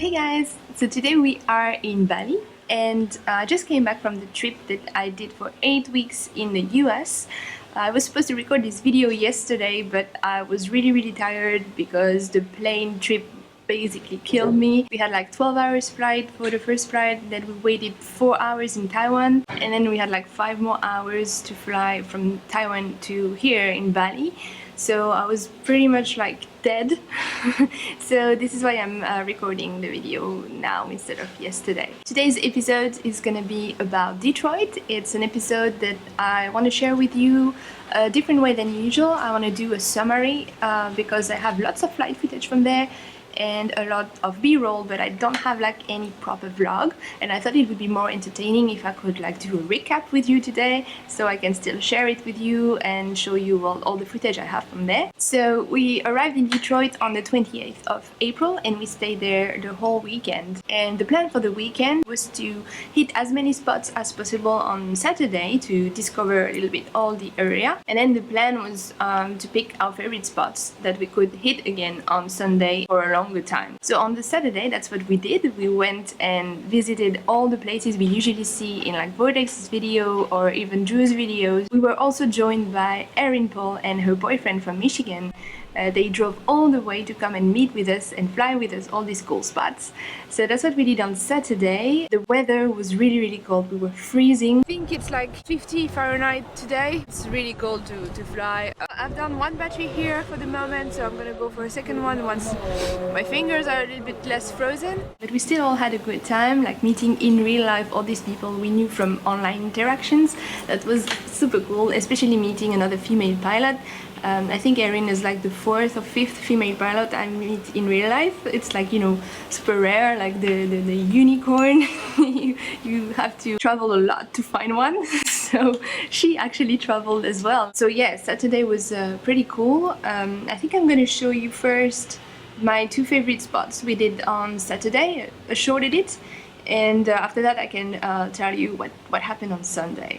Hey guys! So today we are in Bali and I just came back from the trip that I did for 8 weeks in the US. I was supposed to record this video yesterday, but I was really tired because the plane trip basically killed me. We had like 12 hours flight for the first flight, then we waited 4 hours in Taiwan, and then we had like 5 more hours to fly from Taiwan to here in Bali. So I was pretty much like dead. So this is why I'm recording the video now instead of yesterday. Today's episode is gonna be about Detroit. It's an episode that I want to share with you a different way than usual. I want to do a summary because I have lots of flight footage from there and a lot of b-roll, but I don't have like any proper vlog, and I thought it would be more entertaining if I could like do a recap with you today, so I can still share it with you and show you all the footage I have from there. So we arrived in Detroit on the 28th of April and we stayed there the whole weekend, and the plan for the weekend was to hit as many spots as possible on Saturday to discover a little bit all the area, and then the plan was to pick our favorite spots that we could hit again on Sunday for a longer time. So on the Saturday, that's what we did. We went and visited all the places we usually see in like Vortex's video or even Drew's videos. We were also joined by Erin Paul and her boyfriend from Michigan. They drove all the way to come and meet with us and fly with us all these cool spots. So that's what we did on Saturday. The weather was really cold. We were freezing. I think it's like 50 Fahrenheit today. It's really cold to fly. I've done one battery here for the moment, so I'm gonna go for a second one once my fingers are a little bit less frozen. But we still all had a good time, like meeting in real life all these people we knew from online interactions. That was super cool, especially meeting another female pilot. I think Erin is like the 4th or 5th female pilot I meet in real life. It's like, you know, super rare, like the unicorn. You have to travel a lot to find one. So she actually traveled as well. So yeah, Saturday was pretty cool. I think I'm gonna show you first my 2 favorite spots we did on Saturday, a short edit, and after that I can tell you what happened on Sunday.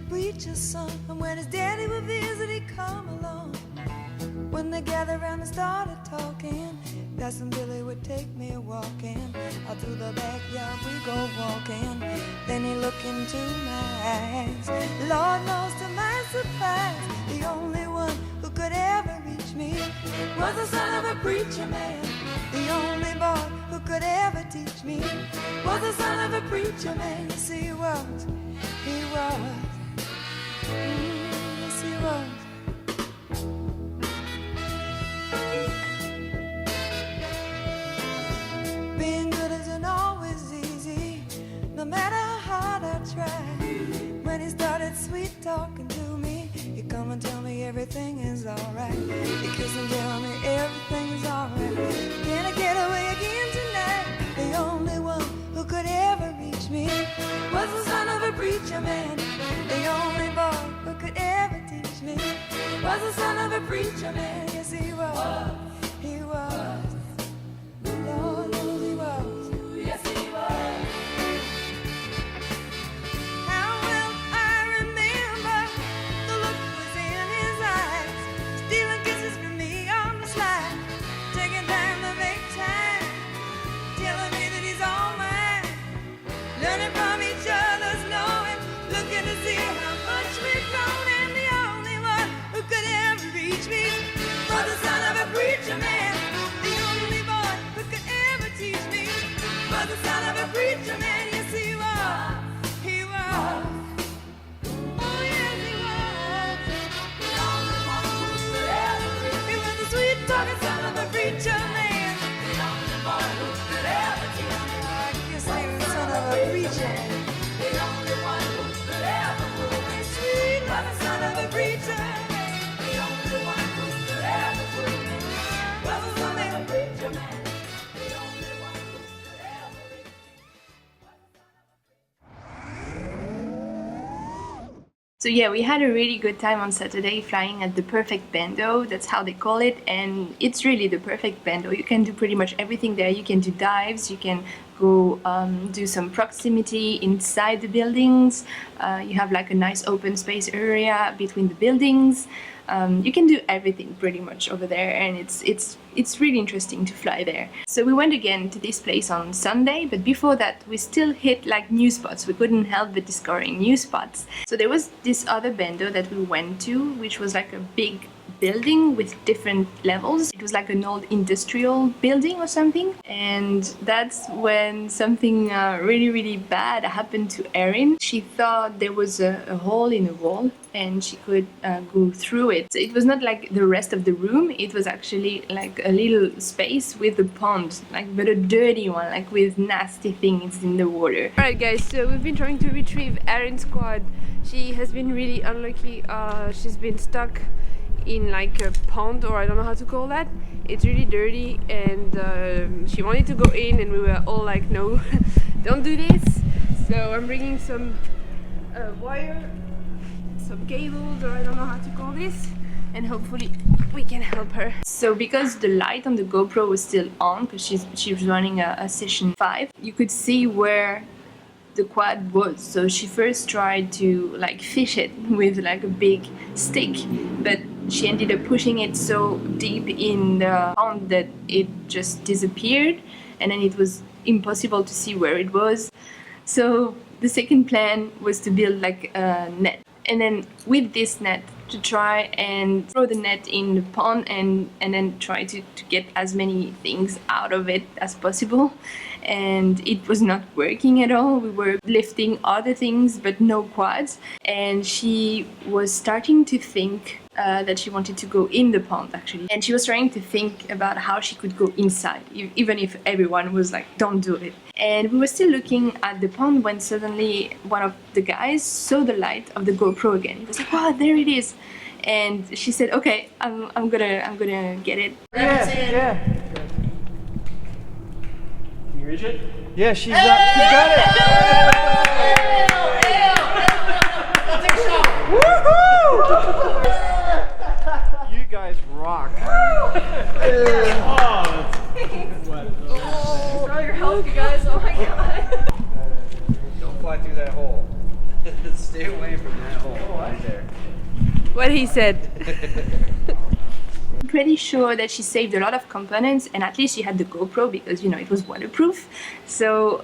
Preacher's son, and when his daddy would visit, he'd come along. When they gathered around and started talking, Cousin Billy would take me walking. Out through the backyard we go walking. Then he looked into my eyes. Lord knows to my surprise, the only one who could ever reach me was the son of a preacher man. The only boy who could ever teach me was the son of a preacher man. Yes, he was. Yes, he was. Being good isn't always easy, no matter how hard I try. When he started sweet talking to me, he'd come and tell me everything is alright. He'd kiss and tell me everything is alright. Can I get away again tonight? The only one who could ever reach me was the son of a preacher man. The only boy who could ever teach me was the son of a preacher man. Yes, he was. He was. Lord knows he was. Yes, he was. How well I remember the look was in his eyes, stealing kisses from me on the slide, taking time to make time, telling me that he's all mine, learning from each other's knowing, looking to see how much we've grown, and the only one who could ever reach me was the son of a preacher man. The only boy who could ever teach me was the son of a preacher man. Yes, he was. He was. Oh, yes, he was. The only one who could ever reach me. He was the sweet talking son of a preacher man. The only boy who could ever teach me. I guess he was the son of a preacher. The only one who could ever move me sweet was the son of a preacher. The only one who could ever prove me was the son of a preacher man. The only one who could ever reach me. So yeah, we had a really good time on Saturday flying at the perfect bando, that's how they call it, and it's really the perfect bando. You can do pretty much everything there. You can do dives, you can go do some proximity inside the buildings. You have like a nice open space area between the buildings. You can do everything pretty much over there, and it's really interesting to fly there. So we went again to this place on Sunday, but before that we still hit like new spots. We couldn't help but discovering new spots. So there was this other bando that we went to, which was like a big building with different levels. It was like an old industrial building or something, and that's when something really bad happened to Erin. She thought there was a hole in the wall and she could go through it. So it was not like the rest of the room, it was actually like a little space with a pond, like, but a dirty one, like with nasty things in the water. Alright guys, so we've been trying to retrieve Erin's quad. She has been really unlucky. She's been stuck in like a pond, or I don't know how to call that. It's really dirty, and she wanted to go in and we were all like, no, don't do this. So I'm bringing some wire, some cables, or I don't know how to call this, and hopefully we can help her. So because the light on the GoPro was still on, because she was running a session 5, you could see where the quad was. So she first tried to like fish it with like a big stick, but she ended up pushing it so deep in the pond that it just disappeared, and then it was impossible to see where it was. So the second plan was to build like a net, and then with this net to try and throw the net in the pond and then try to get as many things out of it as possible. And it was not working at all. We were lifting other things but no quads, and she was starting to think that she wanted to go in the pond actually, and she was trying to think about how she could go inside, even if everyone was like, don't do it. And we were still looking at the pond when suddenly one of the guys saw the light of the GoPro again. He was like, wow, there it is. And she said, okay, I'm gonna get it. Yeah. Can you reach it? Yeah, she got it. Woohoo! You guys rock. Draw your help, you guys. Oh my god. Don't fly through that hole. Stay away from that hole right there. What he said. I'm pretty sure that she saved a lot of components, and at least she had the GoPro because, you know, it was waterproof. So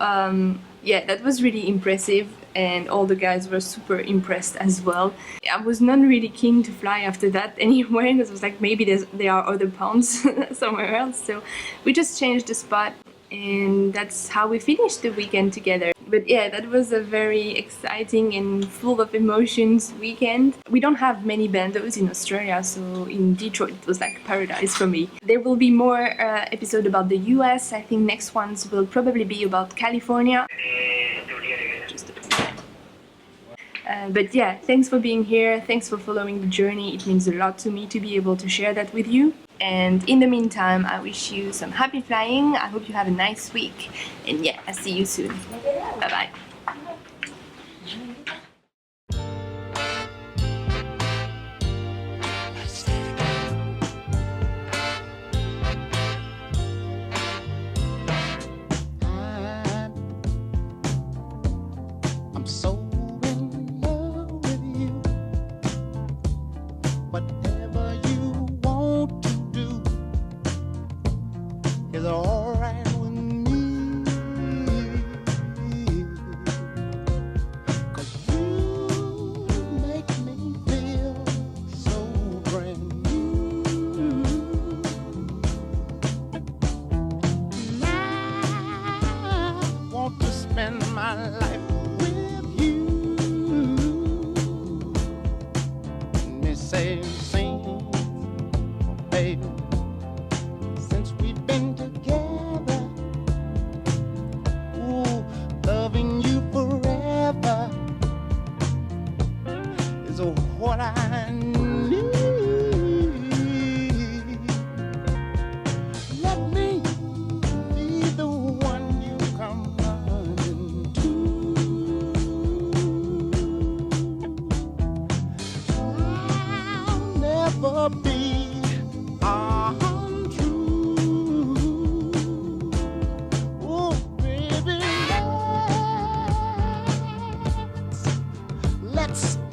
yeah, that was really impressive, and all the guys were super impressed as well. I was not really keen to fly after that anyway, because I was like, maybe there are other ponds somewhere else. So we just changed the spot, and that's how we finished the weekend together. But yeah, that was a very exciting and full of emotions weekend. We don't have many bandos in Australia, so in Detroit it was like paradise for me. There will be more episodes about the US. I think next ones will probably be about California. But yeah, thanks for being here, thanks for following the journey. It means a lot to me to be able to share that with you. And in the meantime, I wish you some happy flying. I hope you have a nice week. And yeah, I'll see you soon. Bye-bye. I'm so in love with you. Whatever you want to do is alright with me. 'Cause you make me feel so brand new. I want to spend my life with you. Me say, sing, baby, since we've been together. Ooh, loving you forever is what I need. Let me be the one you come running to. I'll never be untrue. Oh, baby, let's